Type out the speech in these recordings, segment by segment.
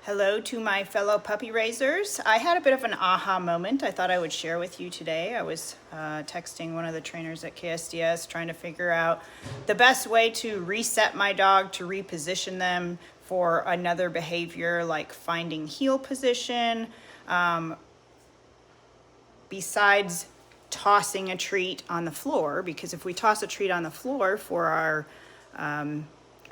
Hello to my fellow puppy raisers. I had a bit of an aha moment I thought I would share with you today. I was texting one of the trainers at KSDS trying to figure out the best way to reset my dog to reposition them for another behavior like finding heel position, besides tossing a treat on the floor, because if we toss a treat on the floor for our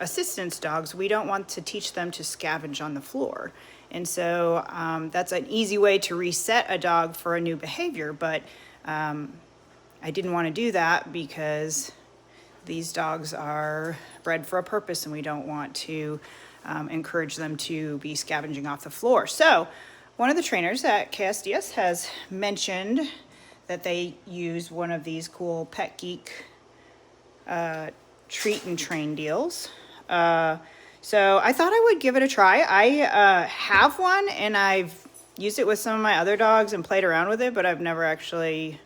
assistance dogs, we don't want to teach them to scavenge on the floor. And so that's an easy way to reset a dog for a new behavior, but I didn't want to do that because these dogs are bred for a purpose and we don't want to encourage them to be scavenging off the floor. So one of the trainers at KSDS has mentioned that they use one of these cool Pet Geek treat and train deals. So I thought I would give it a try. I have one and I've used it with some of my other dogs and played around with it, but I've never actually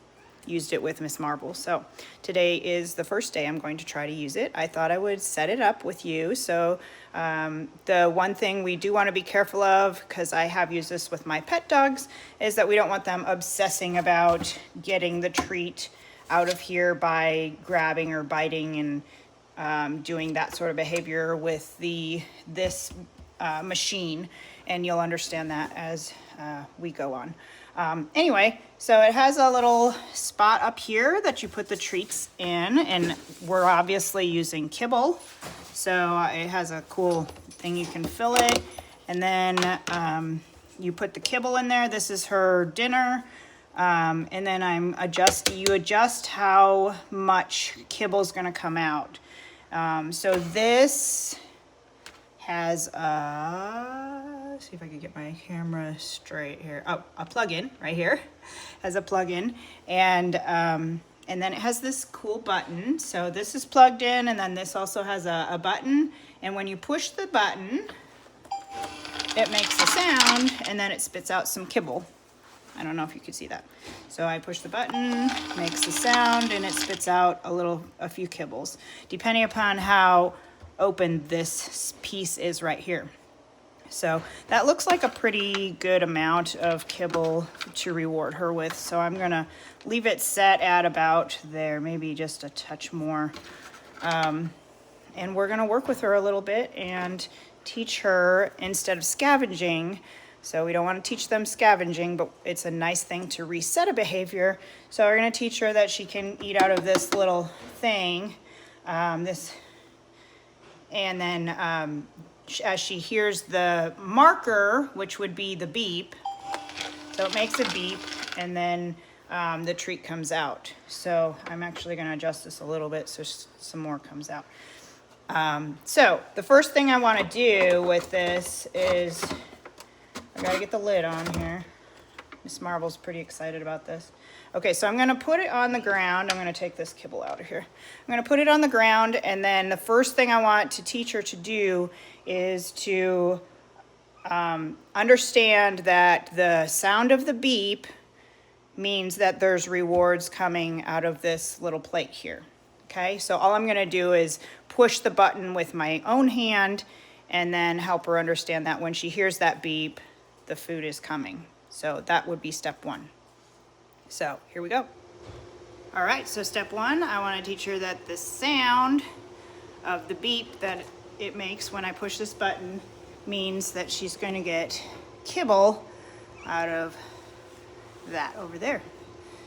used it with Miss Marble. So today is the first day I'm going to try to use it. I thought I would set it up with you. So the one thing we do want to be careful of, because I have used this with my pet dogs, is that we don't want them obsessing about getting the treat out of here by grabbing or biting and doing that sort of behavior with this machine, and you'll understand that as we go on. Anyway, so it has a little spot up here that you put the treats in, and we're obviously using kibble, so it has a cool thing you can fill it, and then you put the kibble in there. This is her dinner. And then you adjust how much kibble is going to come out. So this has let's see if I can get my camera straight here. Oh, a plug-in right here. Has a plug-in, and then it has this cool button. So this is plugged in, and then this also has a button. And when you push the button, it makes a sound, and then it spits out some kibble. I don't know if you could see that. So I push the button, makes the sound, and it spits out a few kibbles, depending upon how open this piece is right here. So that looks like a pretty good amount of kibble to reward her with. So I'm gonna leave it set at about there, maybe just a touch more. And we're gonna work with her a little bit and teach her, instead of scavenging, so we don't want to teach them scavenging, but it's a nice thing to reset a behavior. So we're going to teach her that she can eat out of this little thing, and then as she hears the marker, which would be the beep, so it makes a beep, and then the treat comes out. So I'm actually going to adjust this a little bit so some more comes out. So the first thing I want to do with this is I gotta get the lid on here. Miss Marble's pretty excited about this. Okay, so I'm gonna put it on the ground. I'm gonna take this kibble out of here. I'm gonna put it on the ground, and then the first thing I want to teach her to do is to understand that the sound of the beep means that there's rewards coming out of this little plate here. Okay, so all I'm gonna do is push the button with my own hand and then help her understand that when she hears that beep, the food is coming. So that would be step one. So here we go. All right, so step one, I want to teach her that the sound of the beep that it makes when I push this button means that she's going to get kibble out of that over there.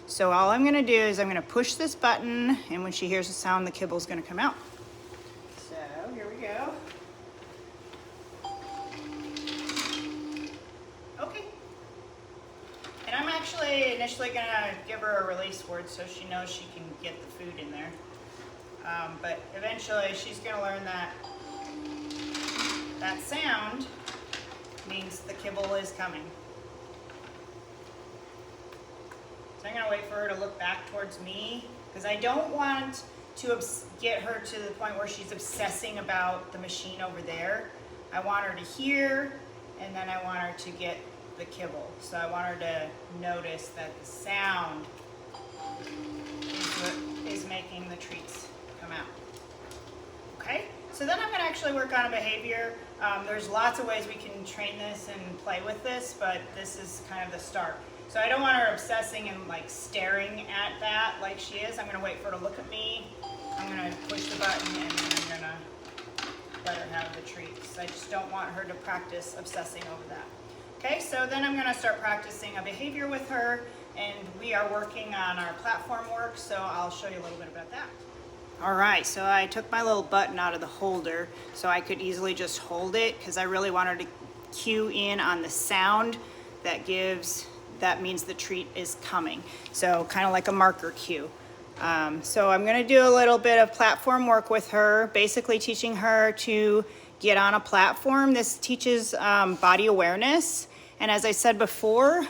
So all I'm going to do is I'm going to push this button, and when she hears the sound, the kibble is going to come out. So here we go. I'm actually initially going to give her a release word so she knows she can get the food in there. But eventually she's going to learn that that sound means the kibble is coming. So I'm going to wait for her to look back towards me, because I don't want to get her to the point where she's obsessing about the machine over there. I want her to hear, and then I want her to get the kibble. So I want her to notice that the sound is what is making the treats come out. Okay, So then I'm going to actually work on a behavior. There's lots of ways we can train this and play with this, but this is kind of the start. So I don't want her obsessing and like staring at that like she is. I'm going to wait for her to look at me. I'm going to push the button and then I'm going to let her have the treats. I just don't want her to practice obsessing over that. Okay, so then I'm going to start practicing a behavior with her, and we are working on our platform work, so I'll show you a little bit about that. All right, so I took my little button out of the holder so I could easily just hold it because I really wanted to cue in on the sound that means the treat is coming. So kind of like a marker cue. So I'm going to do a little bit of platform work with her, basically teaching her to get on a platform. This teaches body awareness. And as I said before,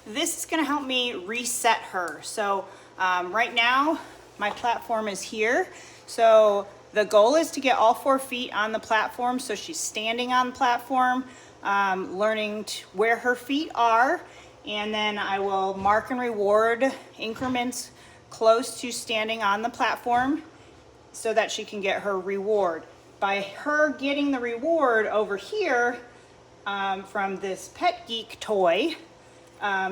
this is going to help me reset her. So right now, my platform is here. So the goal is to get all 4 feet on the platform. So she's standing on the platform, learning where her feet are. And then I will mark and reward increments close to standing on the platform so that she can get her reward. By her getting the reward over here from this Pet Geek toy,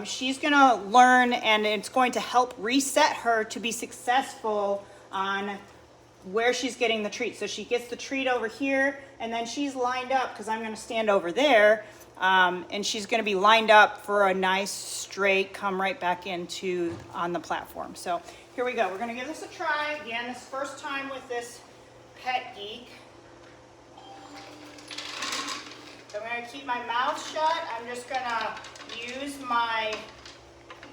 she's gonna learn, and it's going to help reset her to be successful on where she's getting the treat. So she gets the treat over here, and then she's lined up because I'm gonna stand over there, and she's gonna be lined up for a nice straight come right back into on the platform. So here we go. We're gonna give this a try. Again, this first time with this Pet Geek. So I'm gonna keep my mouth shut. I'm just gonna use my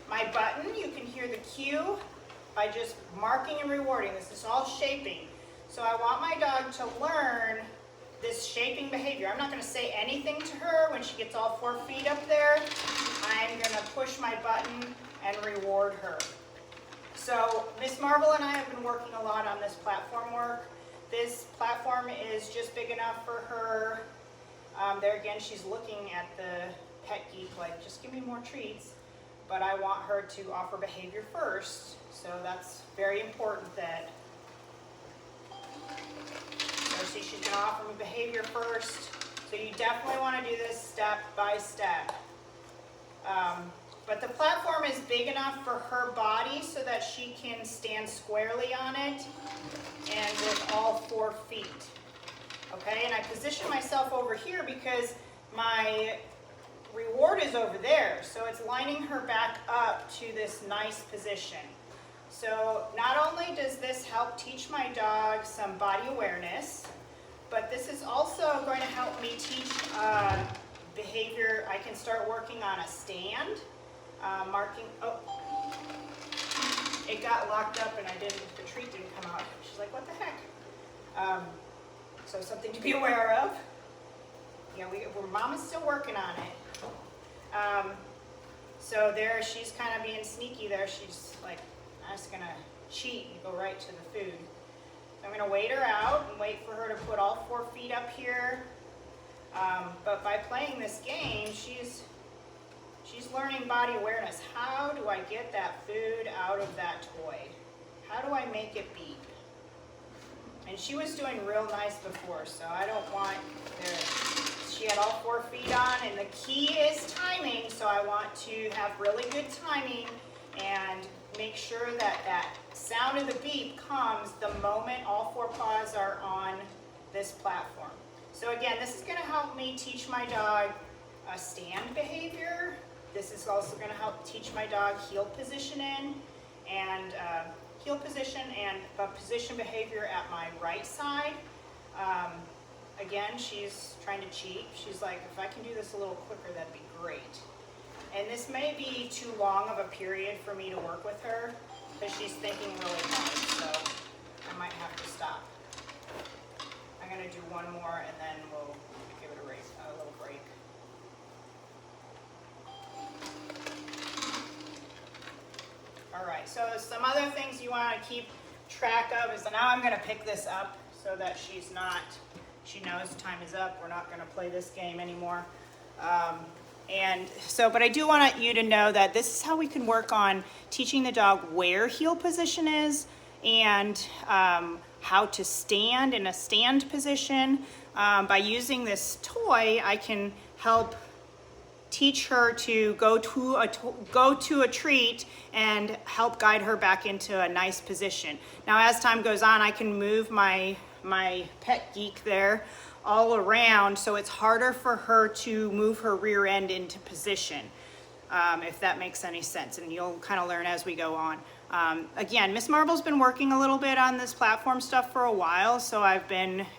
button. You can hear the cue by just marking and rewarding. This is all shaping. So I want my dog to learn this shaping behavior. I'm not going to say anything to her when she gets all 4 feet up there. I'm going to push my button and reward her. So Miss Marvel and I have been working a lot on this platform work. This platform is just big enough for her. There again, she's looking at the Pet Geek like, just give me more treats. But I want her to offer behavior first. So that's very important that, so see, she's going to offer me behavior first. So you definitely want to do this step by step. But the platform is big enough for her body so that she can stand squarely on it and with all 4 feet. Okay, and I position myself over here because my reward is over there. So it's lining her back up to this nice position. So not only does this help teach my dog some body awareness, but this is also going to help me teach behavior. I can start working on a stand, marking, oh, it got locked up and the treat didn't come out. She's like, what the heck? So something to be aware of. Yeah, Mama's still working on it. So there, she's kind of being sneaky there. She's like, I'm just gonna cheat and go right to the food. So I'm gonna wait her out and wait for her to put all 4 feet up here. But by playing this game, she's learning body awareness. How do I get that food out of that toy? How do I make it beep? And she was doing real nice before, so I don't want she had all 4 feet on, and the key is timing, so I want to have really good timing and make sure that that sound of the beep comes the moment all 4 paws are on this platform. So again, this is going to help me teach my dog a stand behavior. This is also going to help teach my dog heel positioning and position behavior at my right side. Again, she's trying to cheat. She's like, if I can do this a little quicker, that'd be great. And this may be too long of a period for me to work with her because she's thinking really hard, so I might have to stop. I'm going to do one more and then we'll give it a little break. All right, so some other things you want to keep track of is, now I'm going to pick this up so that she knows time is up. We're not going to play this game anymore. But I do want you to know that this is how we can work on teaching the dog where heel position is and how to stand in a stand position. By using this toy, I can help teach her to go to a treat and help guide her back into a nice position. Now, as time goes on, I can move my pet Geek there all around, so it's harder for her to move her rear end into position, if that makes any sense, and you'll kind of learn as we go on. Again, Miss Marble's been working a little bit on this platform stuff for a while, so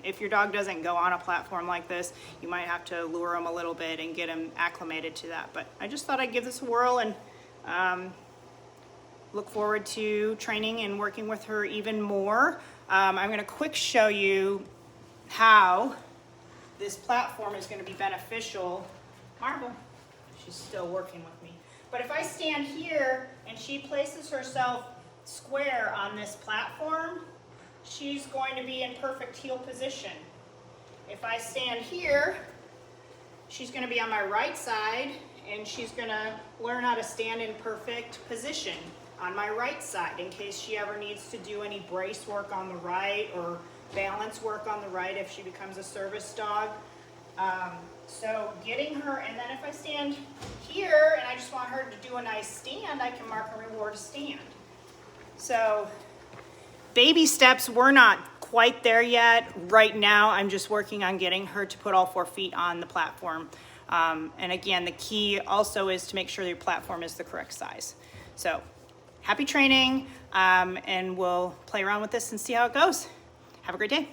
if your dog doesn't go on a platform like this, you might have to lure him a little bit and get him acclimated to that. But I just thought I'd give this a whirl, and look forward to training and working with her even more. I'm going to quick show you how this platform is going to be beneficial. Marble, she's still working with me. But if I stand here and she places herself square on this platform, she's going to be in perfect heel position. If I stand here, she's going to be on my right side, and she's going to learn how to stand in perfect position on my right side in case she ever needs to do any brace work on the right or balance work on the right if she becomes a service dog. So getting her, and then if I stand here and I just want her to do a nice stand, I can mark and reward a stand. So baby steps, we're not quite there yet. Right now, I'm just working on getting her to put all 4 feet on the platform. And again, the key also is to make sure your platform is the correct size. So happy training, and we'll play around with this and see how it goes. Have a great day.